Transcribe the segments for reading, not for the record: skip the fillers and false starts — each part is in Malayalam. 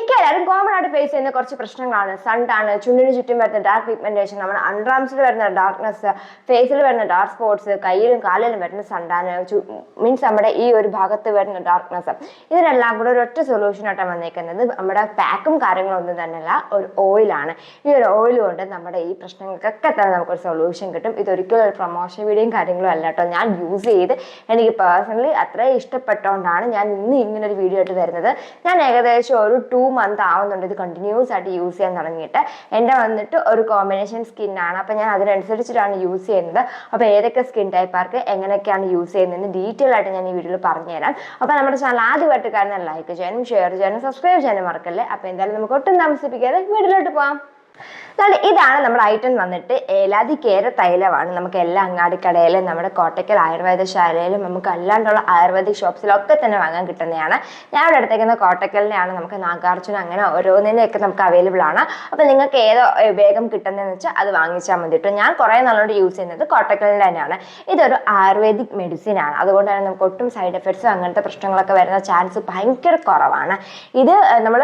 മിക്കവരും കോമൺ ആയിട്ട് ഫേസ് ചെയ്യുന്ന കുറച്ച് പ്രശ്നങ്ങളാണ്. സൺടാണ്, ചുണ്ടിന് ചുറ്റും വരുന്ന ഡാർക്ക് പിഗ്മെന്റേഷൻ, നമ്മുടെ അണ്ടർആംസിൽ വരുന്ന ഡാർക്ക്നെസ്, ഫേസിൽ വരുന്ന ഡാർക്ക് സ്പോട്സ്, കയ്യിലും കാലിലും വരുന്ന സൺടാന്, മീൻസ് നമ്മുടെ ഈ ഒരു ഭാഗത്ത് വരുന്ന ഡാർക്ക്നെസ്. ഇതിനെല്ലാം കൂടെ ഒരൊറ്റ സൊല്യൂഷനായിട്ടാണ് വന്നേക്കുന്നത്. നമ്മുടെ പാക്കും കാര്യങ്ങളൊന്നും തന്നെയല്ല, ഒരു ഓയിലാണ്. ഈ ഒരു ഓയിൽ കൊണ്ട് നമ്മുടെ ഈ പ്രശ്നങ്ങൾക്കൊക്കെ തന്നെ നമുക്കൊരു സൊല്യൂഷൻ കിട്ടും. ഇതൊരിക്കലും ഒരു പ്രൊമോഷൻ വീഡിയോയും കാര്യങ്ങളും അല്ല കേട്ടോ. ഞാൻ യൂസ് ചെയ്ത് എനിക്ക് പേഴ്സണലി അത്രയും ഇഷ്ടപ്പെട്ടതുകൊണ്ടാണ് ഞാൻ ഇന്ന് ഇങ്ങനൊരു വീഡിയോ ആയിട്ട് വരുന്നത്. ഞാൻ ഏകദേശം ഒരു 2 months ആവുന്നുണ്ട് ഇത് കണ്ടിന്യൂസ് ആയിട്ട് യൂസ് ചെയ്യാൻ തുടങ്ങിയിട്ട്. എൻ്റെ വന്നിട്ട് ഒരു കോമ്പിനേഷൻ സ്കിന്നാണ്. അപ്പം ഞാൻ അതിനനുസരിച്ചിട്ടാണ് യൂസ് ചെയ്യുന്നത്. അപ്പോൾ ഏതൊക്കെ സ്കിൻ ടൈപ്പാർക്ക് എങ്ങനെയൊക്കെയാണ് യൂസ് ചെയ്യുന്നതെന്ന് ഡീറ്റെയിൽ ആയിട്ട് ഞാൻ ഈ വീഡിയോയിൽ പറഞ്ഞുതരാം. അപ്പോൾ നമ്മുടെ ചാനൽ ആദ്യമായിട്ട് കാണുന്ന ലൈക്ക് ചെയ്യാനും ഷെയർ ചെയ്യാനും സബ്സ്ക്രൈബ് ചെയ്യാനും മറക്കല്ലേ. അപ്പോൾ എന്തായാലും നമുക്ക് ഒട്ടും താമസിപ്പിക്കാതെ വീഡിയോയിലോട്ട് പോകാം. ഇതാണ് നമ്മുടെ ഐറ്റം വന്നിട്ട് ഏലാതി കേര തൈലമാണ്. നമുക്ക് എല്ലാ അങ്ങാടിക്കടയിലും നമ്മുടെ കോട്ടയ്ക്കൽ ആയുർവേദശാലയിലും നമുക്ക് അല്ലാണ്ടുള്ള ആയുർവേദിക് ഷോപ്സിലൊക്കെ തന്നെ വാങ്ങാൻ കിട്ടുന്നതാണ്. ഞാൻ ഇവിടെ എടുത്തേക്കുന്ന കോട്ടയ്ക്കലിനെയാണ്. നമുക്ക് നാഗാർജുന അങ്ങനെ ഓരോന്നിനെയൊക്കെ നമുക്ക് അവൈലബിൾ ആണ്. അപ്പോൾ നിങ്ങൾക്ക് ഏതോ വേഗം കിട്ടുന്നതെന്ന് വെച്ചാൽ അത് വാങ്ങിച്ചാൽ മതി കേട്ടോ. ഞാൻ കുറേ നാളോട് യൂസ് ചെയ്യുന്നത് കോട്ടയ്ക്കലിൻ്റെ തന്നെയാണ്. ഇതൊരു ആയുർവേദിക് മെഡിസിൻ ആണ്. അതുകൊണ്ട് തന്നെ നമുക്ക് ഒട്ടും സൈഡ് എഫക്ട്സും അങ്ങനത്തെ പ്രശ്നങ്ങളൊക്കെ വരുന്ന ചാൻസ് ഭയങ്കര കുറവാണ്. ഇത് നമ്മൾ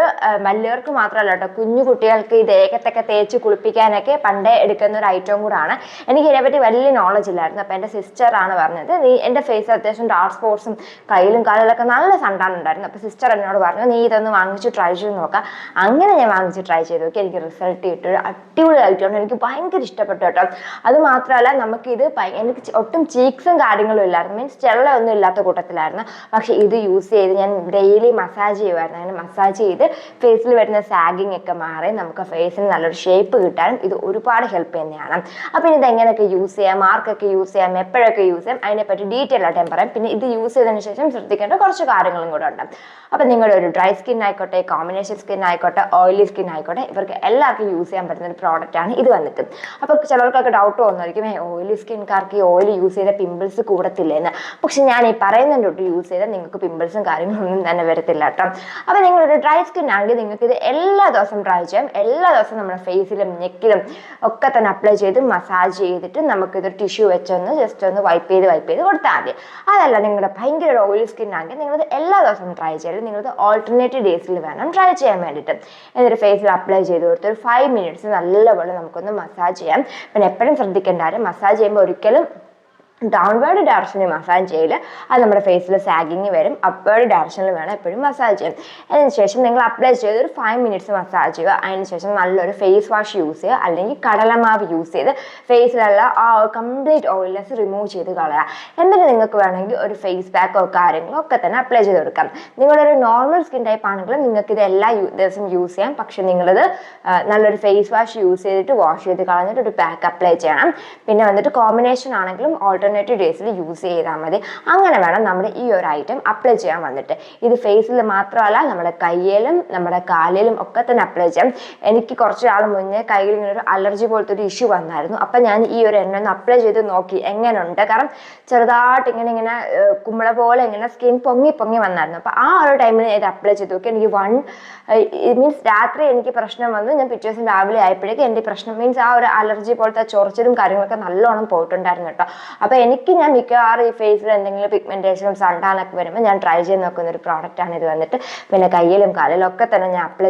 വലിയവർക്ക് മാത്രമല്ല കേട്ടോ, കുഞ്ഞു കുട്ടികൾക്ക് ഈ ദേഹത്തൊക്കെ തേച്ച് കുളിപ്പിക്കാനൊക്കെ പണ്ടേ എടുക്കുന്ന ഒരു ഐറ്റം കൂടാണ്. എനിക്ക് ഇതിനെപ്പറ്റി വലിയ നോളജ് ഇല്ലായിരുന്നു. അപ്പോൾ എൻ്റെ സിസ്റ്ററാണ് പറഞ്ഞത്, നീ എൻ്റെ ഫേസ് അത്യാവശ്യം ഡാർക്ക് സ്പോട്ട്സും കയ്യിലും കാലിലൊക്കെ നല്ല സൺടാൻ ഉണ്ടായിരുന്നു. അപ്പോൾ സിസ്റ്റർ എന്നോട് പറഞ്ഞു, നീ ഇതൊന്ന് വാങ്ങിച്ച് ട്രൈ ചെയ്ത് നോക്കാം. അങ്ങനെ ഞാൻ വാങ്ങിച്ച് ട്രൈ ചെയ്ത് നോക്കി. എനിക്ക് റിസൾട്ട് കിട്ടിയൊരു അടിപൊളി ഐറ്റമാണ്. എനിക്ക് ഭയങ്കര ഇഷ്ടപ്പെട്ടു കേട്ടോ. അത് മാത്രമല്ല നമുക്കിത് എനിക്ക് ഒട്ടും ചീക്സും കാര്യങ്ങളും ഇല്ലായിരുന്നു, മീൻസ് ചെള്ളയൊന്നും ഇല്ലാത്ത കൂട്ടത്തിലായിരുന്നു. പക്ഷേ ഇത് യൂസ് ചെയ്ത് ഞാൻ ഡെയിലി മസാജ് ചെയ്യുമായിരുന്നു. അങ്ങനെ മസാജ് ചെയ്ത് ഫേസിൽ വരുന്ന സാഗിങ് ഒക്കെ മാറി നമുക്ക് ഫേസിന് നല്ലൊരു ഷേപ്പ് കിട്ടാനും ഇത് ഒരുപാട് ഹെൽപ്പ് ചെയ്യുന്നതാണ്. അപ്പോൾ ഇത് എങ്ങനെയൊക്കെ യൂസ് ചെയ്യാം, ആർക്കൊക്കെ യൂസ് ചെയ്യാം, എപ്പോഴൊക്കെ യൂസ് ചെയ്യാം, അതിനെപ്പറ്റി ഡീറ്റെയിൽ ആയിട്ട് ഞാൻ പറയാം. പിന്നെ ഇത് യൂസ് ചെയ്തതിന് ശേഷം ശ്രദ്ധിക്കേണ്ട കുറച്ച് കാര്യങ്ങളും കൂടെ ഉണ്ട്. അപ്പോൾ നിങ്ങളുടെ ഒരു ഡ്രൈ സ്കിൻ ആയിക്കോട്ടെ, കോമ്പിനേഷൻ സ്കിൻ ആയിക്കോട്ടെ, ഓയിലി സ്കിൻ ആയിക്കോട്ടെ, ഇവർക്ക് എല്ലാവർക്കും യൂസ് ചെയ്യാൻ പറ്റുന്ന ഒരു പ്രോഡക്റ്റ് ആണ് ഇത് വന്നിട്ട്. അപ്പോൾ ചിലർക്കൊക്കെ ഡൗട്ട് തോന്നുമായിരിക്കും, ഓയിലി സ്കിൻകാർക്ക് ഈ ഓയിൽ യൂസ് ചെയ്ത പിമ്പിൾസ് കൂടത്തില്ലെന്ന്. പക്ഷെ ഞാൻ ഈ പറയുന്നതിൻ്റെ തൊട്ട് യൂസ് ചെയ്താൽ നിങ്ങൾക്ക് പിമ്പിൾസും കാര്യങ്ങളൊന്നും തന്നെ വരത്തില്ല കേട്ടോ. അപ്പോൾ നിങ്ങളൊരു ഡ്രൈ സ്കിൻ ആണെങ്കിൽ നിങ്ങൾക്ക് ഇത് എല്ലാ ദിവസവും ട്രൈ ചെയ്യാം. എല്ലാ ദിവസവും നമ്മുടെ ഫേസിലും നെക്കിലും ഒക്കെ തന്നെ അപ്ലൈ ചെയ്ത് മസാജ് ചെയ്തിട്ട് നമുക്കിത് ടിഷ്യൂ വെച്ചൊന്ന് ജസ്റ്റ് ഒന്ന് വൈപ്പ് ചെയ്ത് കൊടുത്താൽ മതി. അതല്ല നിങ്ങളുടെ ഭയങ്കര ഓയിലി സ്കിൻ ആണെങ്കിൽ നിങ്ങളത് എല്ലാ ദിവസവും ട്രൈ ചെയ്യരുത്. നിങ്ങളത് ഓൾട്ടർനേറ്റീവ് ഡേയ്സിൽ വേണം ട്രൈ ചെയ്യാൻ വേണ്ടിയിട്ട്. എന്നിട്ട് ഫേസിൽ അപ്ലൈ ചെയ്ത് കൊടുത്ത് ഒരു 5 minutes നല്ലപോലെ നമുക്കൊന്ന് മസാജ് ചെയ്യാം. പിന്നെ എപ്പോഴും ശ്രദ്ധിക്കേണ്ട കാര്യം, മസാജ് ചെയ്യുമ്പോൾ ഒരിക്കലും ഡൗൺവേർഡ് ഡയറക്ഷനിൽ മസാജ് ചെയ്യില്ല. അത് നമ്മുടെ ഫേസിൽ സാഗിങ് വരും. അപ്വേർഡ് ഡയറക്ഷനിൽ വേണം എപ്പോഴും മസാജ് ചെയ്യാൻ. അതിനുശേഷം നിങ്ങൾ അപ്ലൈ ചെയ്ത് ഒരു 5 minutes മസാജ് ചെയ്യുക. അതിനുശേഷം നല്ലൊരു ഫേസ് വാഷ് യൂസ് ചെയ്യുക, അല്ലെങ്കിൽ കടലമാവ് യൂസ് ചെയ്ത് ഫേസിലുള്ള ആ കംപ്ലീറ്റ് ഓയിൽനെസ് റിമൂവ് ചെയ്ത് കളയുക. എന്നിട്ട് നിങ്ങൾക്ക് വേണമെങ്കിൽ ഒരു ഫേസ് പാക്കോ കാര്യങ്ങളോ ഒക്കെ തന്നെ അപ്ലൈ ചെയ്ത് കൊടുക്കാം. നിങ്ങളൊരു നോർമൽ സ്കിൻ ടൈപ്പ് ആണെങ്കിലും നിങ്ങൾക്ക് ഇത് എല്ലാ ദിവസവും യൂസ് ചെയ്യാം. പക്ഷെ നിങ്ങളത് നല്ലൊരു ഫേസ് വാഷ് യൂസ് ചെയ്തിട്ട് വാഷ് ചെയ്ത് കളഞ്ഞിട്ട് ഒരു പാക്ക് അപ്ലൈ ചെയ്യണം. പിന്നെ വന്നിട്ട് കോമ്പിനേഷൻ ആണെങ്കിലും ഓൾട്ടർനേറ്റീവ് ഡേയ്സിൽ യൂസ് ചെയ്താൽ മതി. അങ്ങനെ വേണം നമ്മുടെ ഈ ഒരു ഐറ്റം അപ്ലൈ ചെയ്യാൻ വന്നിട്ട്. ഇത് ഫേസിൽ മാത്രമല്ല നമ്മുടെ കയ്യിലും നമ്മുടെ കാലിലും ഒക്കെ തന്നെ അപ്ലൈ ചെയ്യാം. എനിക്ക് കുറച്ച് നാൾ മുന്നേ കയ്യിൽ ഇങ്ങനെ ഒരു അലർജി പോലത്തെ ഒരു ഇഷ്യൂ വന്നായിരുന്നു. അപ്പം ഞാൻ ഈ ഒരു എണ്ണ ഒന്ന് അപ്ലൈ ചെയ്ത് നോക്കി എങ്ങനെയുണ്ട്. കാരണം ചെറുതായിട്ട് ഇങ്ങനെ കുമ്പള പോലെ ഇങ്ങനെ സ്കിൻ പൊങ്ങി വന്നായിരുന്നു. അപ്പം ആ ഒരു ടൈമിൽ ഇത് അപ്ലൈ ചെയ്ത് നോക്കി. എനിക്ക് മീൻസ് രാത്രി എനിക്ക് പ്രശ്നം വന്നു. ഞാൻ പിറ്റേ ദിവസം രാവിലെ ആയപ്പോഴേക്കും എൻ്റെ പ്രശ്നം മീൻസ് ആ ഒരു അലർജി പോലത്തെ ചൊറിച്ചിലും കാര്യങ്ങളൊക്കെ നല്ലോണം പോയിട്ടുണ്ടായിരുന്നു കേട്ടോ. അപ്പോൾ എനിക്ക് ഞാൻ മിക്കവാറും ഈ ഫേസിൽ എന്തെങ്കിലും പിഗ്മെന്റേഷനും സൺടാനൊക്കെ വരുമ്പോൾ ഞാൻ ട്രൈ ചെയ്ത് നോക്കുന്ന ഒരു പ്രോഡക്റ്റാണ് ഇത് വന്നിട്ട്. പിന്നെ കയ്യിലും കാലിലും ഒക്കെ തന്നെ ഞാൻ അപ്ലൈ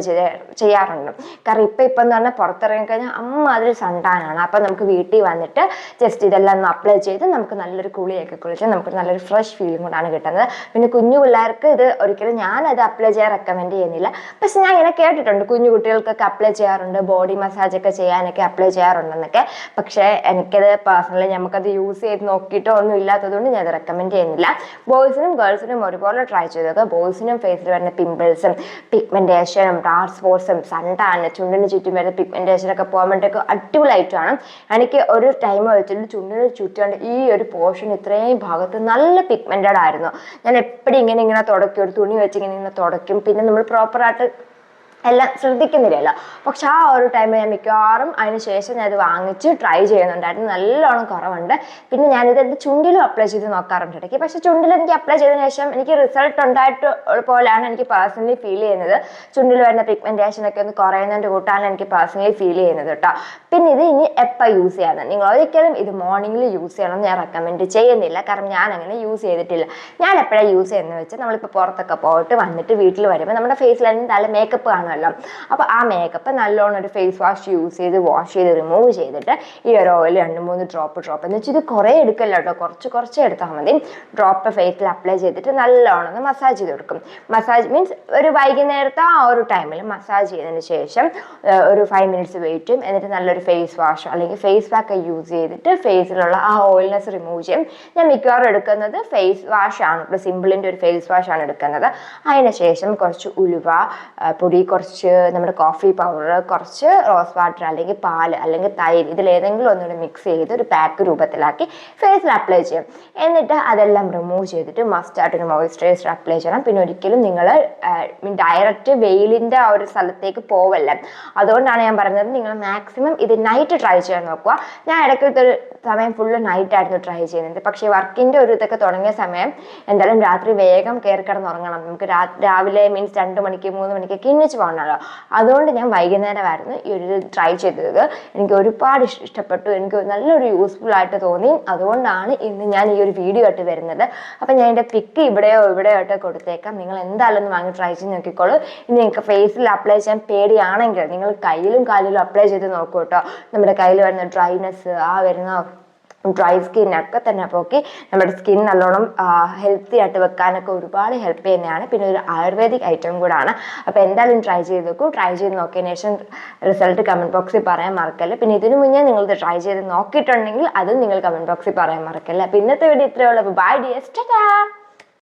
ചെയ്യാറുണ്ട്. കാരണം ഇപ്പം എന്ന് പറഞ്ഞാൽ പുറത്തിറങ്ങിക്കഴിഞ്ഞാൽ അതിൽ സൺടാനാണ്. അപ്പം നമുക്ക് വീട്ടിൽ വന്നിട്ട് ജസ്റ്റ് ഇതെല്ലാം ഒന്ന് അപ്ലൈ ചെയ്ത് നമുക്ക് നല്ലൊരു കുളിയൊക്കെ കുളിച്ച് നമുക്ക് നല്ലൊരു ഫ്രഷ് ഫീലിംഗ് കൊണ്ടാണ് കിട്ടുന്നത്. പിന്നെ കുഞ്ഞു പിള്ളേർക്ക് ഇത് ഒരിക്കലും ഞാനത് അപ്ലൈ ചെയ്യാൻ റെക്കമെൻഡ് ചെയ്യുന്നില്ല. പക്ഷെ ഞാൻ ഇങ്ങനെ കേട്ടിട്ടുണ്ട് കുഞ്ഞു കുട്ടികൾക്കൊക്കെ അപ്ലൈ ചെയ്യാറുണ്ട്, ബോഡി മസാജ് ഒക്കെ ചെയ്യാനൊക്കെ അപ്ലൈ ചെയ്യാറുണ്ടെന്നൊക്കെ. പക്ഷേ എനിക്കത് പേഴ്സണലി നമുക്കത് യൂസ് ചെയ്ത് നോക്കിയിട്ടോ ഒന്നും ഇല്ലാത്തതുകൊണ്ട് ഞാൻ അത് റെക്കമെൻഡ് ചെയ്യുന്നില്ല. ബോയ്സിനും ഗേൾസിനും ഒരുപോലെ ട്രൈ ചെയ്തത്. ബോയ്സിനും ഫേസിൽ വരുന്ന പിമ്പിൾസും പിഗ്മെന്റേഷനും ഡാർക്ക് സ്പോട്ട്സും സൺടാന് ചുണ്ടിന് ചുറ്റും വരുന്ന പിഗ്മെന്റേഷനൊക്കെ പോകാൻ വേണ്ടിയിട്ട് അടിപൊളിയായിട്ടാണ്. എനിക്ക് ഒരു ടൈം വെച്ചിട്ട് ചുണ്ടിന് ചുറ്റാണ്ട് ഈ ഒരു പോർഷൻ ഇത്രയും ഭാഗത്ത് നല്ല പിഗ്മെന്റഡ് ആയിരുന്നു. ഞാൻ എപ്പോഴും ഇങ്ങനെ തുടയ്ക്കും, ഒരു തുണി വെച്ച് ഇങ്ങനെ തുടയ്ക്കും. പിന്നെ നമ്മൾ പ്രോപ്പറായിട്ട് എല്ലാം ശ്രദ്ധിക്കുന്നില്ലല്ലോ. പക്ഷെ ആ ഒരു ടൈമിൽ ഞാൻ മിക്കവാറും അതിന് ശേഷം ഞാൻ ഇത് വാങ്ങിച്ച് ട്രൈ ചെയ്യുന്നുണ്ടായിരുന്നു. നല്ലോണം കുറവുണ്ട്. പിന്നെ ഞാനിത് എൻ്റെ ചുണ്ടിലും അപ്ലൈ ചെയ്ത് നോക്കാറുണ്ട് ഇടയ്ക്ക്. പക്ഷെ ചുണ്ടിൽ എനിക്ക് അപ്ലൈ ചെയ്തതിന് ശേഷം എനിക്ക് റിസൾട്ട് ഉണ്ടായിട്ട് പോലെയാണ് എനിക്ക് പേഴ്സണലി ഫീൽ ചെയ്യുന്നത്. ചുണ്ടിൽ വരുന്ന പിഗ്മെന്റേഷനൊക്കെ ഒന്ന് കുറയുന്നതിൻ്റെ കൂട്ടാണ് എനിക്ക് പേഴ്സണലി ഫീൽ ചെയ്യുന്നത് കേട്ടോ. പിന്നെ ഇത് ഇനി എപ്പോൾ യൂസ് ചെയ്യാമെന്ന്, നിങ്ങൾ ഒരിക്കലും ഇത് മോർണിംഗിൽ യൂസ് ചെയ്യണമെന്ന് ഞാൻ റെക്കമെൻഡ് ചെയ്യുന്നില്ല. കാരണം ഞാൻ അങ്ങനെ യൂസ് ചെയ്തിട്ടില്ല. ഞാൻ എപ്പോഴാണ് യൂസ് ചെയ്യുന്നത് വെച്ചാൽ നമ്മളിപ്പോൾ പുറത്തൊക്കെ പോയിട്ട് വന്നിട്ട് വീട്ടിൽ വരുമ്പോൾ നമ്മുടെ ഫേസിൽ എന്തായാലും മേക്കപ്പ് കാണും. കാണുമല്ലോ. അപ്പോൾ ആ മേക്കപ്പ് നല്ലോണം ഒരു ഫേസ് വാഷ് യൂസ് ചെയ്ത് വാഷ് ചെയ്ത് റിമൂവ് ചെയ്തിട്ട് ഈ ഒരു ഓയിൽ 2-3 ഡ്രോപ്പ് എന്ന് വെച്ചാൽ ഇത് കുറേ എടുക്കല്ലോ കേട്ടോ, കുറച്ച് എടുത്താൽ മതി. ഡ്രോപ്പ് ഫേസിൽ അപ്ലൈ ചെയ്തിട്ട് നല്ലോണം ഒന്ന് മസാജ് ചെയ്ത് കൊടുക്കും. മസാജ് മീൻസ് ഒരു വൈകുന്നേരത്തെ ആ ഒരു ടൈമിൽ മസാജ് ചെയ്തതിന് ശേഷം ഒരു 5 മിനിറ്റ്സ് വെയിറ്റ് ചെയ്യും. എന്നിട്ട് നല്ലൊരു ഫേസ് വാഷോ അല്ലെങ്കിൽ ഫേസ് പാക്ക് യൂസ് ചെയ്തിട്ട് ഫേസിലുള്ള ആ ഓയിൽനെസ് റിമൂവ് ചെയ്യും. ഞാൻ മിക്കവാറും എടുക്കുന്നത് ഫേസ് വാഷ് ആണ്, സിമ്പിളിൻ്റെ ഒരു ഫേസ് വാഷ് ആണ് എടുക്കുന്നത്. അതിന് ശേഷം കുറച്ച് ഉലുവ പൊടി, കുറച്ച് നമ്മുടെ കോഫി പൗഡർ, കുറച്ച് റോസ് വാട്ടർ അല്ലെങ്കിൽ പാല് അല്ലെങ്കിൽ തൈര്, ഇതിലേതെങ്കിലും ഒന്നുകൂടെ മിക്സ് ചെയ്ത് ഒരു പാക്ക് രൂപത്തിലാക്കി ഫേസിൽ അപ്ലൈ ചെയ്യും. എന്നിട്ട് അതെല്ലാം റിമൂവ് ചെയ്തിട്ട് മസ്റ്റായിട്ടൊരു മോയ്സ്ചറൈസർ അപ്ലൈ ചെയ്യണം. പിന്നെ ഒരിക്കലും നിങ്ങൾ ഡയറക്റ്റ് വെയിലിൻ്റെ ആ ഒരു സ്ഥലത്തേക്ക് പോവല്ല. അതുകൊണ്ടാണ് ഞാൻ പറഞ്ഞത് നിങ്ങൾ മാക്സിമം ഇത് നൈറ്റ് ട്രൈ ചെയ്യാൻ നോക്കുക. ഞാൻ ഇടയ്ക്കത്തെ ഒരു സമയം ഫുള്ള് നൈറ്റായിരുന്നു ട്രൈ ചെയ്യുന്നത്. പക്ഷേ വർക്കിൻ്റെ ഒരു ഇതൊക്കെ തുടങ്ങിയ സമയം എന്തായാലും രാത്രി വേഗം കയറി കിടന്നുറങ്ങണം. നമുക്ക് രാവിലെ മീൻസ് 2 മണിക്ക് 3 മണിക്കൊക്കെ എണ്ണിച്ച് പോകണമല്ലോ. അതുകൊണ്ട് ഞാൻ വൈകുന്നേരമായിരുന്നു ഈ ഒരു ട്രൈ ചെയ്തത്. എനിക്ക് ഒരുപാട് ഇഷ്ടപ്പെട്ടു, എനിക്ക് നല്ലൊരു യൂസ്ഫുൾ ആയിട്ട് തോന്നി. അതുകൊണ്ടാണ് ഇന്ന് ഞാൻ ഈ ഒരു വീഡിയോ ആയിട്ട് വരുന്നത്. അപ്പം ഞാൻ എൻ്റെ പിക്ക് ഇവിടെയോ ആയിട്ട് കൊടുത്തേക്കാം. നിങ്ങൾ എന്തായാലും ഒന്ന് വാങ്ങി ട്രൈ ചെയ്ത് നോക്കിക്കോളൂ. ഇനി നിങ്ങൾക്ക് ഫേസിൽ അപ്ലൈ ചെയ്യാൻ പേടിയാണെങ്കിൽ നിങ്ങൾ കയ്യിലും കാലിലും അപ്ലൈ ചെയ്ത് നോക്കൂ കേട്ടോ. നമ്മുടെ കയ്യിൽ വരുന്ന ഡ്രൈനെസ്, ആ വരുന്ന ഡ്രൈ സ്കിന്നൊക്കെ തന്നെ പോക്കി നമ്മുടെ സ്കിൻ നല്ലോണം ഹെൽത്തി ആയിട്ട് വെക്കാനൊക്കെ ഒരുപാട് ഹെൽപ്പ് ചെയ്യുന്നതാണ്. പിന്നെ ഒരു ആയുർവേദിക് ഐറ്റം കൂടാണ്. അപ്പോൾ എന്തായാലും ട്രൈ ചെയ്ത് നോക്കൂ. ട്രൈ ചെയ്ത് നോക്കിയതിന് ശേഷം റിസൾട്ട് കമൻറ്റ് ബോക്സിൽ പറയാൻ മറക്കല്ല. പിന്നെ ഇതിനു മുന്നേ നിങ്ങളിത് ട്രൈ ചെയ്ത് നോക്കിയിട്ടുണ്ടെങ്കിൽ അതും നിങ്ങൾ കമൻറ്റ് ബോക്സിൽ പറയാൻ മറക്കല്ല. അപ്പോൾ ഇന്നത്തെ വീഡിയോ ഇത്രയേ ഉള്ളൂ. Bye dears, Tata.